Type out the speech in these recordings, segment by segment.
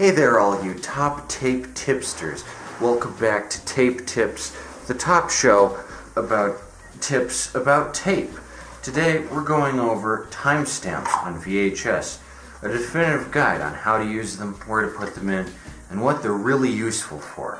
Hey there, all you top tape tipsters. Welcome back to Tape Tips, the top show about tips about tape. Today we're going over timestamps on VHS, a definitive guide on how to use them, where to put them in, and what they're really useful for.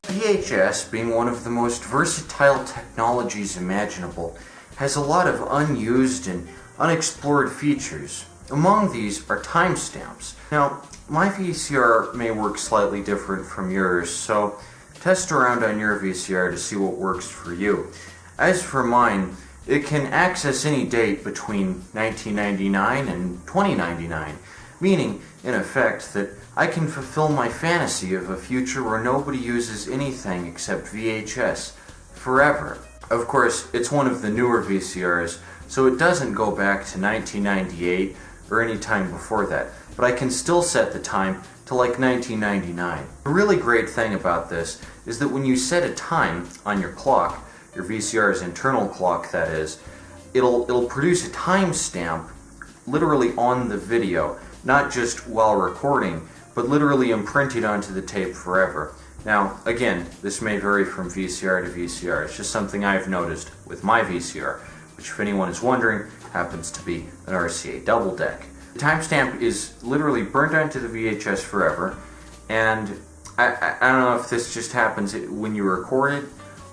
VHS, being one of the most versatile technologies imaginable, has a lot of unused and unexplored features. Among these are timestamps. Now, my VCR may work slightly different from yours, so test around on your VCR to see what works for you. As for mine, it can access any date between 1999 and 2099, meaning, in effect, that I can fulfill my fantasy of a future where nobody uses anything except VHS forever. Of course, it's one of the newer VCRs, so it doesn't go back to 1998 or any time before that, but I can still set the time to like 1999. The really great thing about this is that when you set a time on your clock, your VCR's internal clock that is, it'll produce a timestamp literally on the video, not just while recording, but literally imprinted onto the tape forever. Now, again, this may vary from VCR to VCR. It's just something I've noticed with my VCR, which, if anyone is wondering, happens to be an RCA double deck. The timestamp is literally burned onto the VHS forever, and I don't know if this just happens when you record it,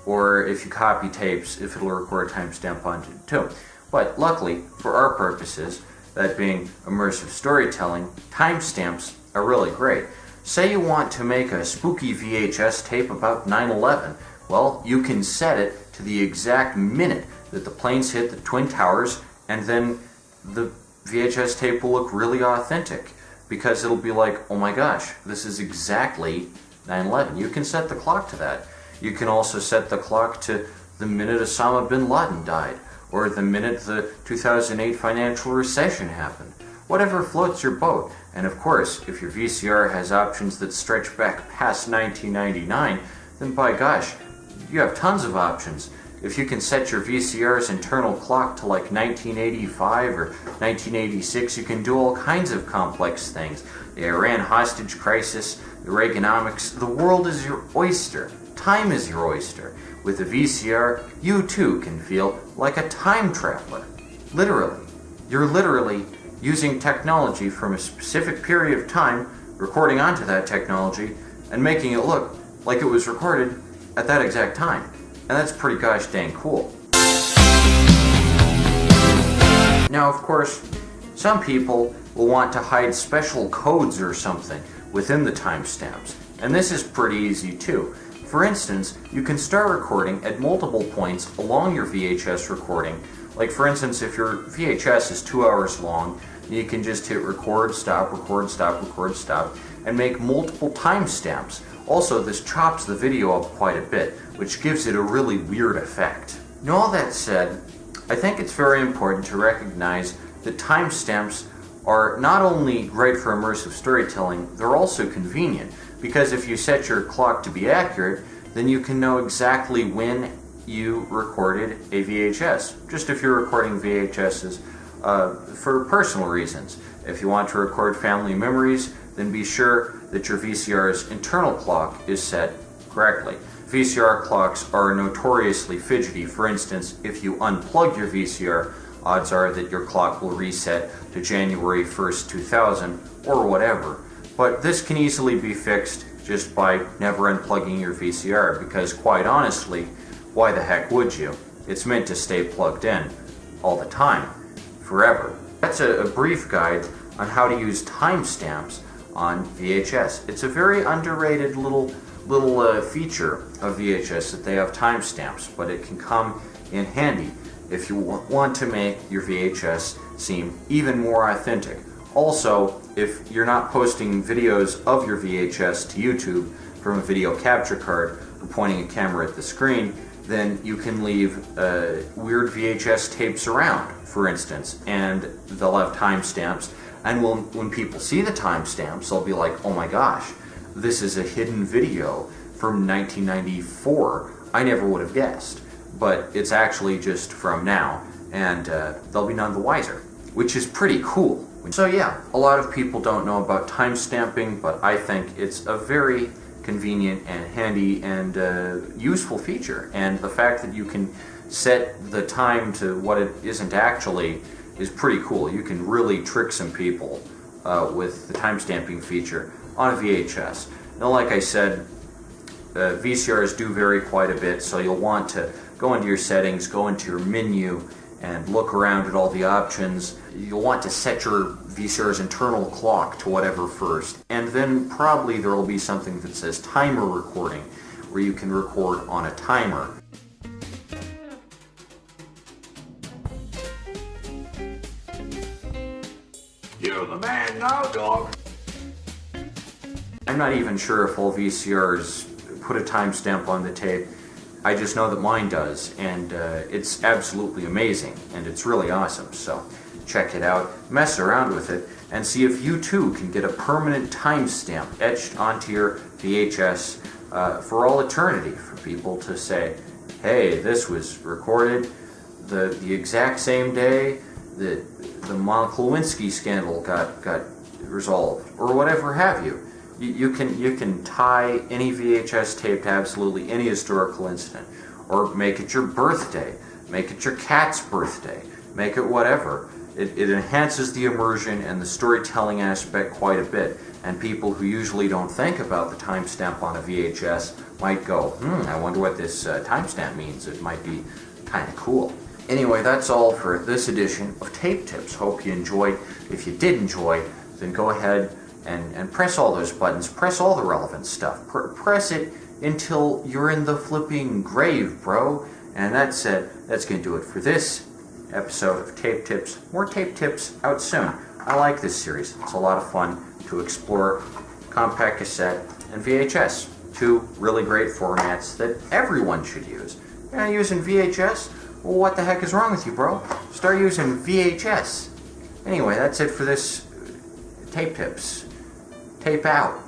or if you copy tapes, if it'll record a timestamp onto it too. But luckily, for our purposes, that being immersive storytelling, timestamps are really great. Say you want to make a spooky VHS tape about 9/11. Well, you can set it to the exact minute that the planes hit the Twin Towers, and then the VHS tape will look really authentic, because it'll be like, oh my gosh, this is exactly 9/11. You can set the clock to that. You can also set the clock to the minute Osama bin Laden died, or the minute the 2008 financial recession happened. Whatever floats your boat. And of course, if your VCR has options that stretch back past 1999, then by gosh, you have tons of options. If you can set your VCR's internal clock to like 1985 or 1986, you can do all kinds of complex things. The Iran hostage crisis, the Reaganomics, the world is your oyster. Time is your oyster. With a VCR, you too can feel like a time traveler. Literally. You're literally using technology from a specific period of time, recording onto that technology, and making it look like it was recorded at that exact time. And that's pretty gosh dang cool. Now, of course, some people will want to hide special codes or something within the timestamps, and this is pretty easy too. For instance, you can start recording at multiple points along your VHS recording. Like, for instance, if your VHS is 2 hours long, you can just hit record, stop, record, stop, record, stop, and make multiple timestamps. Also, this chops the video up quite a bit, which gives it a really weird effect. Now, all that said, I think it's very important to recognize that timestamps are not only great for immersive storytelling, they're also convenient, because if you set your clock to be accurate, then you can know exactly when you recorded a VHS. Just if you're recording VHSs for personal reasons. If you want to record family memories, then be sure that your VCR's internal clock is set correctly. VCR clocks are notoriously fidgety. For instance, if you unplug your VCR, odds are that your clock will reset to January 1st, 2000, or whatever. But this can easily be fixed just by never unplugging your VCR, because quite honestly, why the heck would you? It's meant to stay plugged in all the time, forever. That's a brief guide on how to use timestamps on VHS. It's a very underrated little feature of VHS that they have timestamps, but it can come in handy if you want to make your VHS seem even more authentic. Also, if you're not posting videos of your VHS to YouTube from a video capture card or pointing a camera at the screen, then you can leave weird VHS tapes around, for instance, and they'll have timestamps. And when people see the timestamps, they'll be like, oh my gosh, this is a hidden video from 1994. I never would have guessed. But it's actually just from now, and they'll be none the wiser, which is pretty cool. So yeah, a lot of people don't know about timestamping, but I think it's a very convenient and handy and useful feature. And the fact that you can set the time to what it isn't actually is pretty cool. You can really trick some people with the timestamping feature on a VHS. Now, like I said, VCRs do vary quite a bit, so you'll want to go into your settings, go into your menu, and look around at all the options. You'll want to set your VCR's internal clock to whatever first, and then probably there will be something that says timer recording, where you can record on a timer. You're the man now, dog. I'm not even sure if all VCRs put a timestamp on the tape. I just know that mine does, and it's absolutely amazing, and it's really awesome. So check it out, mess around with it, and see if you too can get a permanent timestamp etched onto your VHS for all eternity, for people to say, hey, this was recorded the exact same day that the Monica Lewinsky scandal got resolved, or whatever have you. You can tie any VHS tape to absolutely any historical incident, or make it your birthday, make it your cat's birthday, make it whatever. It enhances the immersion and the storytelling aspect quite a bit, and people who usually don't think about the timestamp on a VHS might go, I wonder what this timestamp means. It might be kind of cool. Anyway, that's all for this edition of Tape Tips. Hope you enjoyed. If you did enjoy, then go ahead and press all those buttons, press all the relevant stuff, press it until you're in the flipping grave, bro. And that's going to do it for this episode of Tape Tips. More Tape Tips out soon. I like this series. It's a lot of fun to explore compact cassette and VHS, two really great formats that everyone should use. You're not using VHS? Well, what the heck is wrong with you, bro? Start using VHS. Anyway, that's it for this Tape Tips. Tape out.